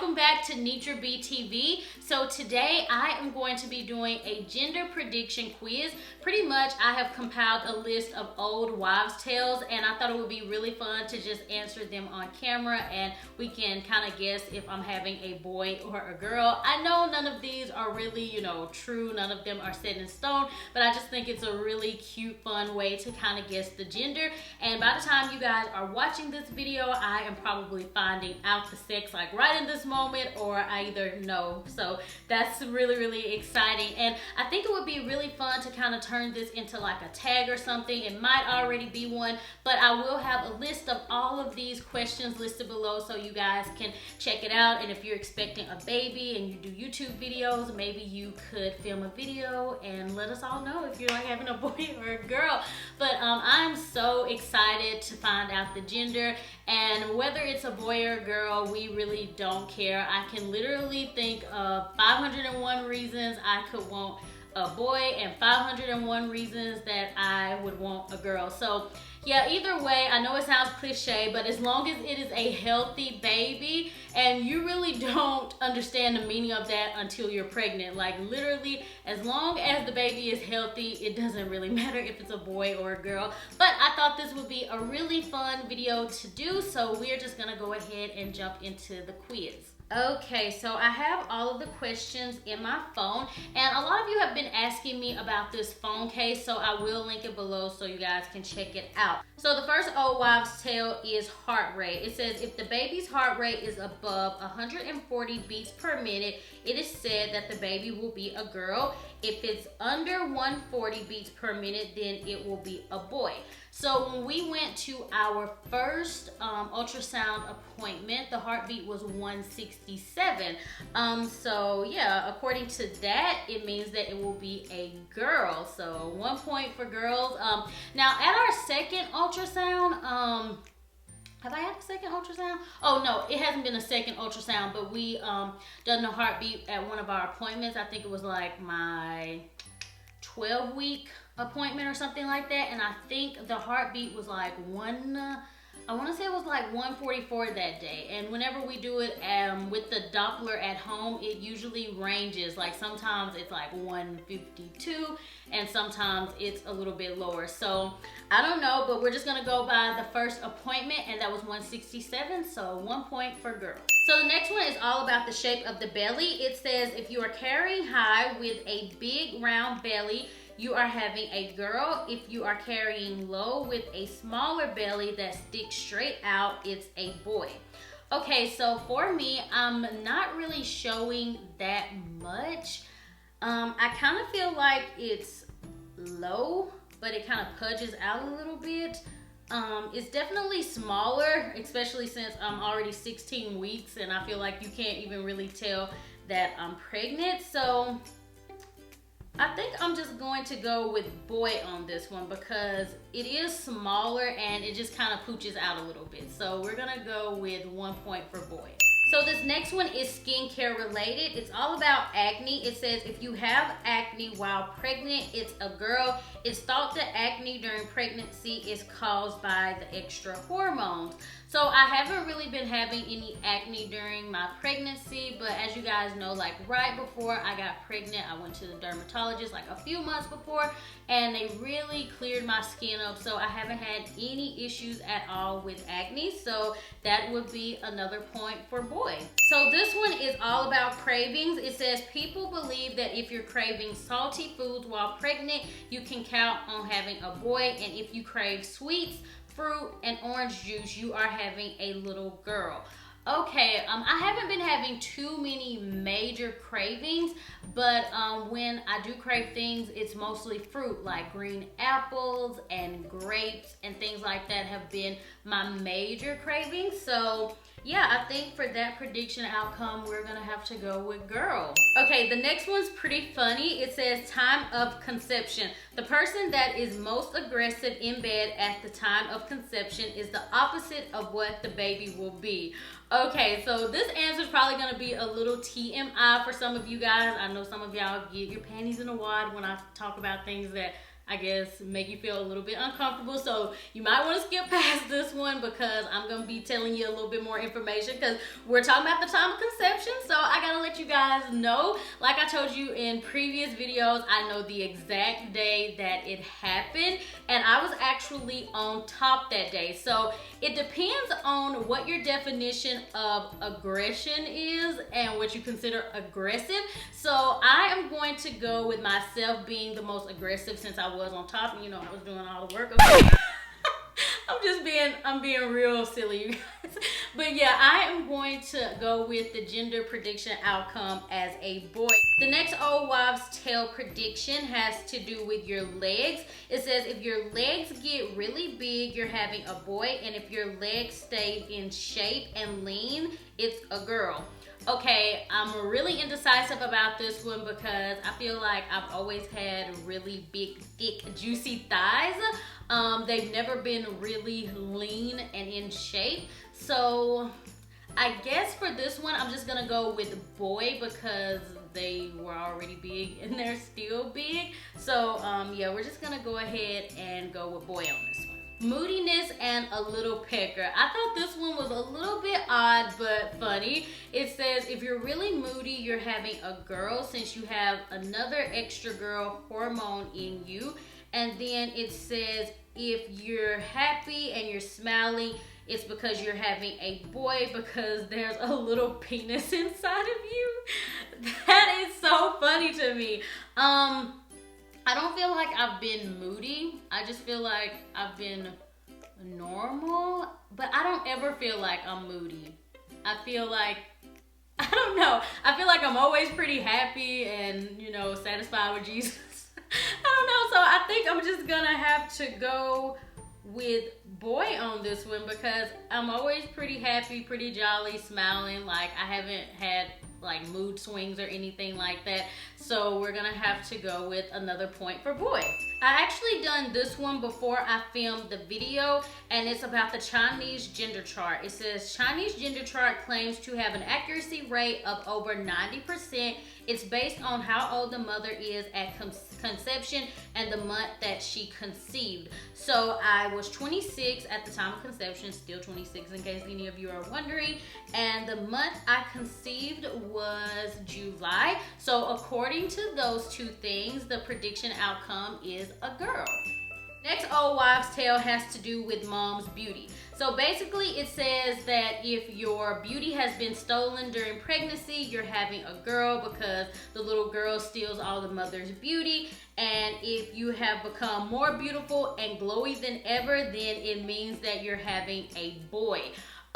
welcome back to NitraaBTV. So today I am going to be doing a gender prediction quiz. Pretty much I have compiled a list of old wives' tales and I thought it would be really fun to just answer them on camera and we can kind of guess if I'm having a boy or a girl. I know none of these are really, true. None of them are set in stone, but I just think it's a really cute, fun way to kind of guess the gender. And by the time you guys are watching this video, I am probably finding out the sex like right in this moment, or I either know. So that's really, really exciting. And I think it would be really fun to kind of turn this into like a tag or something. It might already be one, but I will have a list of all of these questions listed below so you guys can check it out. And if you're expecting a baby and you do YouTube videos, maybe you could film a video and let us all know if you're like having a boy or a girl. But I'm so excited to find out the gender, and whether it's a boy or a girl, we really don't care. I can literally think of 501 reasons I could want a boy and 501 reasons that I would want a girl. So yeah, either way, I know it sounds cliche, but as long as it is a healthy baby, and you really don't understand the meaning of that until you're pregnant. Like literally, as long as the baby is healthy, it doesn't really matter if it's a boy or a girl. But I thought this would be a really fun video to do, so we're just gonna go ahead and jump into the quiz. Okay, so I have all of the questions in my phone, and a lot of you have been asking me about this phone case, so I will link it below so you guys can check it out. So the first old wives' tale is heart rate. It says if the baby's heart rate is above 140 beats per minute, it is said that the baby will be a girl. If it's under 140 beats per minute, then it will be a boy. So when we went to our first ultrasound appointment, the heartbeat was 167. So yeah, according to that, it means that it will be a girl. So 1 point for girls. Now at our second ultrasound, have I had a second ultrasound? Oh no, it hasn't been a second ultrasound, but we done the heartbeat at one of our appointments. I think it was like my 12-week appointment or something like that, and I think the heartbeat was like I want to say it was like 144 that day. And whenever we do it with the Doppler at home, it usually ranges. Like sometimes it's like 152 and sometimes it's a little bit lower. So I don't know, but we're just gonna go by the first appointment, and that was 167, so 1 point for girls. So the next one is all about the shape of the belly. It says if you are carrying high with a big round belly, you are having a girl. If you are carrying low with a smaller belly that sticks straight out, it's a boy. Okay, so for me, I'm not really showing that much. I kind of feel like it's low, but it kind of pudges out a little bit. It's definitely smaller, especially since I'm already 16 weeks and I feel like you can't even really tell that I'm pregnant. So I think I'm just going to go with boy on this one because it is smaller and it just kind of pooches out a little bit. So we're gonna go with 1 point for boy. So this next one is skincare related. It's all about acne. It says if you have acne while pregnant, it's a girl. It's thought that acne during pregnancy is caused by the extra hormones. So I haven't really been having any acne during my pregnancy, but as you guys know, like right before I got pregnant, I went to the dermatologist like a few months before, and they really cleared my skin up. So I haven't had any issues at all with acne. So that would be another point for boy. So this one is all about cravings. It says people believe that if you're craving salty foods while pregnant, you can count on having a boy. And if you crave sweets, fruit, and orange juice, you are having a little girl. Okay, I haven't been having too many major cravings, but when I do crave things, it's mostly fruit, like green apples and grapes and things like that have been my major cravings. So yeah, I think for that prediction outcome, we're gonna have to go with girl. Okay, the next one's pretty funny. It says time of conception. The person that is most aggressive in bed at the time of conception is the opposite of what the baby will be. Okay, so this answer is probably gonna be a little TMI for some of you guys. I know some of y'all get your panties in a wad when I talk about things that I guess, make you feel a little bit uncomfortable. So you might want to skip past this one because I'm going to be telling you a little bit more information because we're talking about the time of conception. So I got to let you guys know, like I told you in previous videos, I know the exact day that it happened, and I was actually on top that day. So it depends on what your definition of aggression is and what you consider aggressive. So I am going to go with myself being the most aggressive since I was on top. You know, I was doing all the work. Okay. I'm being real silly, you guys. But yeah, I am going to go with the gender prediction outcome as a boy. The next old wives' tale prediction has to do with your legs. It says if your legs get really big, you're having a boy, and if your legs stay in shape and lean, it's a girl. Okay, I'm really indecisive about this one because I feel like I've always had really big, thick, juicy thighs. They've never been really lean and in shape. So I guess for this one, I'm just gonna go with boy because they were already big and they're still big. So yeah, we're just gonna go ahead and go with boy on this one. Moodiness and a little pecker. I thought this one was a little bit odd but funny. It says if you're really moody, you're having a girl since you have another extra girl hormone in you. And then it says if you're happy and you're smiling, it's because you're having a boy because there's a little penis inside of you. That is so funny to me. I don't feel like I've been moody. I just feel like I've been normal, but I don't ever feel like I'm moody. I feel like, I don't know. I feel like I'm always pretty happy and, you know, satisfied with Jesus. I don't know. So I think I'm just gonna have to go with boy on this one because I'm always pretty happy, pretty jolly, smiling. Like I haven't had like mood swings or anything like that. So we're gonna have to go with another point for boy. I actually done this one before I filmed the video, and it's about the Chinese gender chart. It says Chinese gender chart claims to have an accuracy rate of over 90%. It's based on how old the mother is at conception and the month that she conceived. So I was 26 at the time of conception, still 26 in case any of you are wondering, and the month I conceived was July. So according to those two things, the prediction outcome is a girl. Next old wives' tale has to do with mom's beauty. So basically it says that if your beauty has been stolen during pregnancy, you're having a girl because the little girl steals all the mother's beauty. And if you have become more beautiful and glowy than ever, then it means that you're having a boy.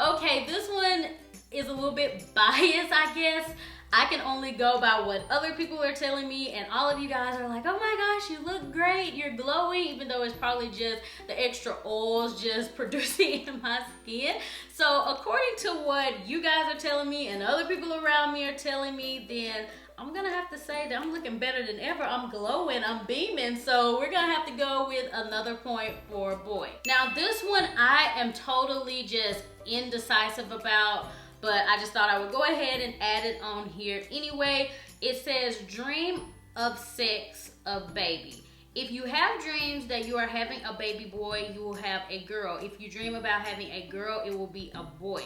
Okay, this one is a little bit biased, I guess. I can only go by what other people are telling me, and all of you guys are like, oh my gosh, you look great, you're glowing, even though it's probably just the extra oils just producing in my skin. So according to what you guys are telling me and other people around me are telling me, then I'm gonna have to say that I'm looking better than ever. I'm glowing, I'm beaming, so we're gonna have to go with another point for boy. Now this one I am totally just indecisive about, but I just thought I would go ahead and add it on here anyway. It says dream of sex of baby. If you have dreams that you are having a baby boy, you will have a girl. If you dream about having a girl, it will be a boy.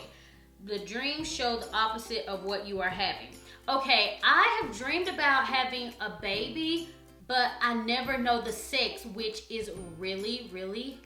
The dreams show the opposite of what you are having. Okay, I have dreamed about having a baby, but I never know the sex, which is really, really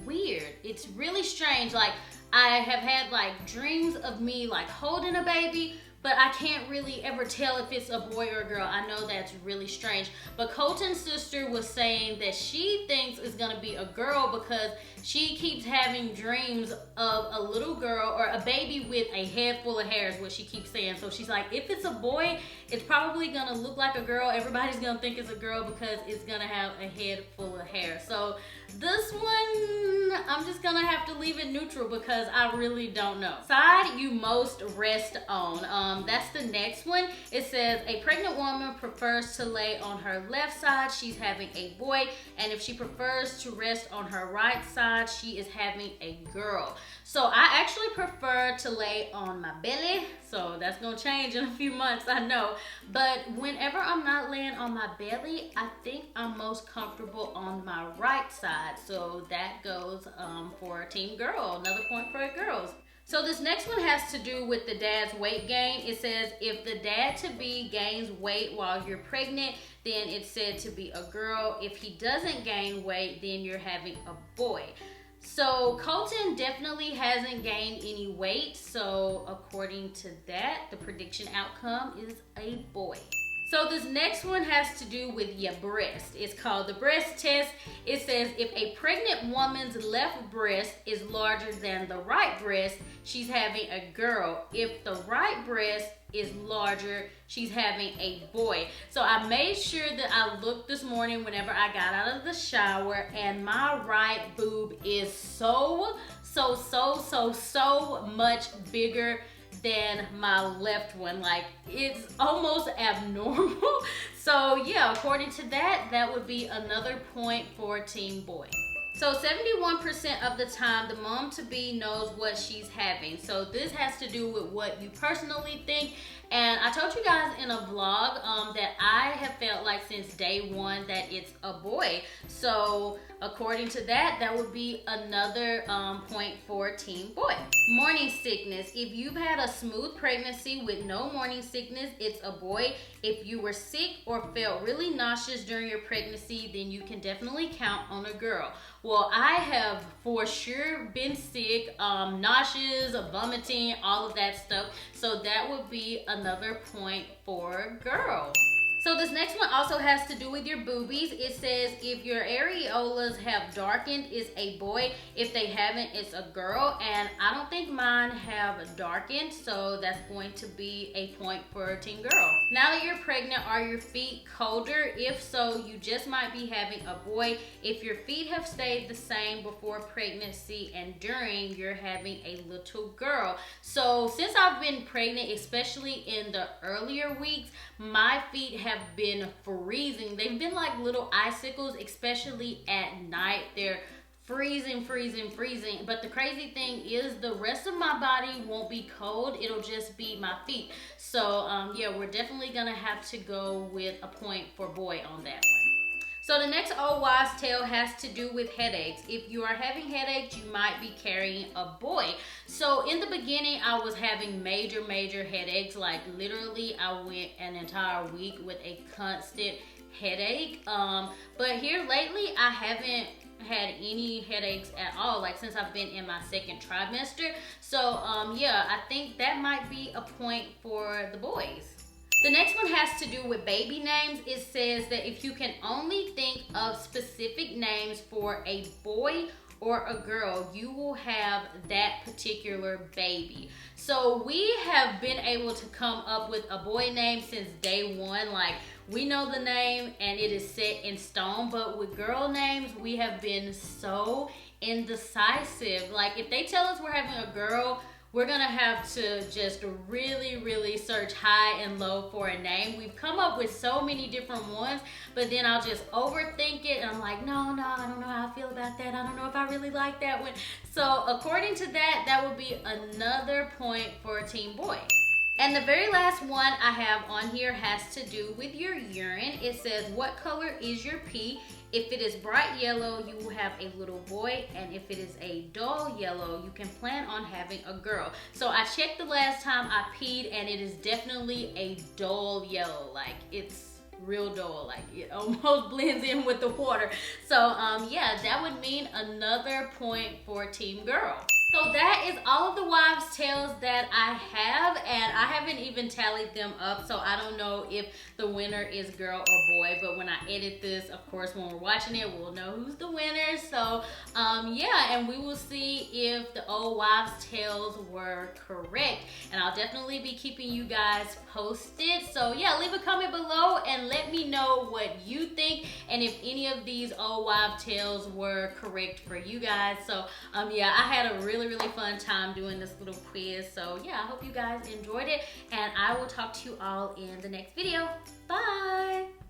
weird. It's really strange. Like, I have had like dreams of me like holding a baby, but I can't really ever tell if it's a boy or a girl. I know that's really strange. But Colton's sister was saying that she thinks it's gonna be a girl because she keeps having dreams of a little girl or a baby with a head full of hair is what she keeps saying. So she's like, if it's a boy, it's probably gonna look like a girl. Everybody's gonna think it's a girl because it's gonna have a head full of hair. So this one, I'm just gonna have to leave it neutral because I really don't know. Side you most rest on. That's the next one. It says a pregnant woman prefers to lay on her left side, she's having a boy, and if she prefers to rest on her right side, she is having a girl. So I actually prefer to lay on my belly, so that's gonna change in a few months, I know. But whenever I'm not laying on my belly, I think I'm most comfortable on my right side. So that goes for Team Girl, another point for girls. So this next one has to do with the dad's weight gain. It says if the dad-to-be gains weight while you're pregnant, then it's said to be a girl. If he doesn't gain weight, then you're having a boy. So Colton definitely hasn't gained any weight. So according to that, the prediction outcome is a boy. So this next one has to do with your breast. It's called the breast test. It says if a pregnant woman's left breast is larger than the right breast, she's having a girl. If the right breast is larger, she's having a boy. So I made sure that I looked this morning whenever I got out of the shower, and my right boob is so much bigger than my left one. Like, it's almost abnormal. So yeah, according to that, that would be another point for Team Boy. So 71% of the time, the mom-to-be knows what she's having. So this has to do with what you personally think. And I told you guys in a vlog that I have felt like since day one that it's a boy. So according to that, that would be another point for Team Boy. Morning sickness. If you've had a smooth pregnancy with no morning sickness, it's a boy. If you were sick or felt really nauseous during your pregnancy, then you can definitely count on a girl. Well, I have for sure been sick, nauseous, vomiting, all of that stuff. So that would be another point for girl. So this next one also has to do with your boobies. It says if your areolas have darkened, it's a boy. If they haven't, it's a girl. And I don't think mine have darkened, so that's going to be a point for Team Girl. Now that you're pregnant, are your feet colder? If so, you just might be having a boy. If your feet have stayed the same before pregnancy and during, you're having a little girl. So since I've been pregnant, especially in the earlier weeks, my feet have been freezing. They've been like little icicles, especially at night. They're freezing. But the crazy thing is the rest of my body won't be cold. It'll just be my feet. So yeah, we're definitely gonna have to go with a point for boy on that one. So the next old wives' tale has to do with headaches. If you are having headaches, you might be carrying a boy. So in the beginning, I was having major headaches. Like literally, I went an entire week with a constant headache. But here lately, I haven't had any headaches at all, like since I've been in my second trimester. So yeah, I think that might be a point for the boys. The next one has to do with baby names. It says that if you can only think of specific names for a boy or a girl, you will have that particular baby. So we have been able to come up with a boy name since day one. Like, we know the name and it is set in stone, but with girl names, we have been so indecisive. Like, if they tell us we're having a girl, we're gonna have to just really search high and low for a name. We've come up with so many different ones, but then I'll just overthink it and I'm like, no, I don't know how I feel about that. I don't know if I really like that one. So according to that, that would be another point for Team Boy. And the very last one I have on here has to do with your urine. It says, what color is your pee? If it is bright yellow, you will have a little boy, and if it is a dull yellow, you can plan on having a girl. So I checked the last time I peed, and it is definitely a dull yellow. Like, it's real dull, like it almost blends in with the water. So yeah, that would mean another point for Team Girl. So that is all of the wives' tales that I have, and I haven't even tallied them up, so I don't know if the winner is girl or boy, but when I edit this, of course, when we're watching it, we'll know who's the winner. So yeah, and we will see if the old wives' tales were correct, and I'll definitely be keeping you guys posted. So yeah, leave a comment below and let me know what you think, and if any of these old wives' tales were correct for you guys. So yeah, I had a really fun time doing this little quiz. So yeah, I hope you guys enjoyed it. it. And I will talk to you all in the next video. Bye.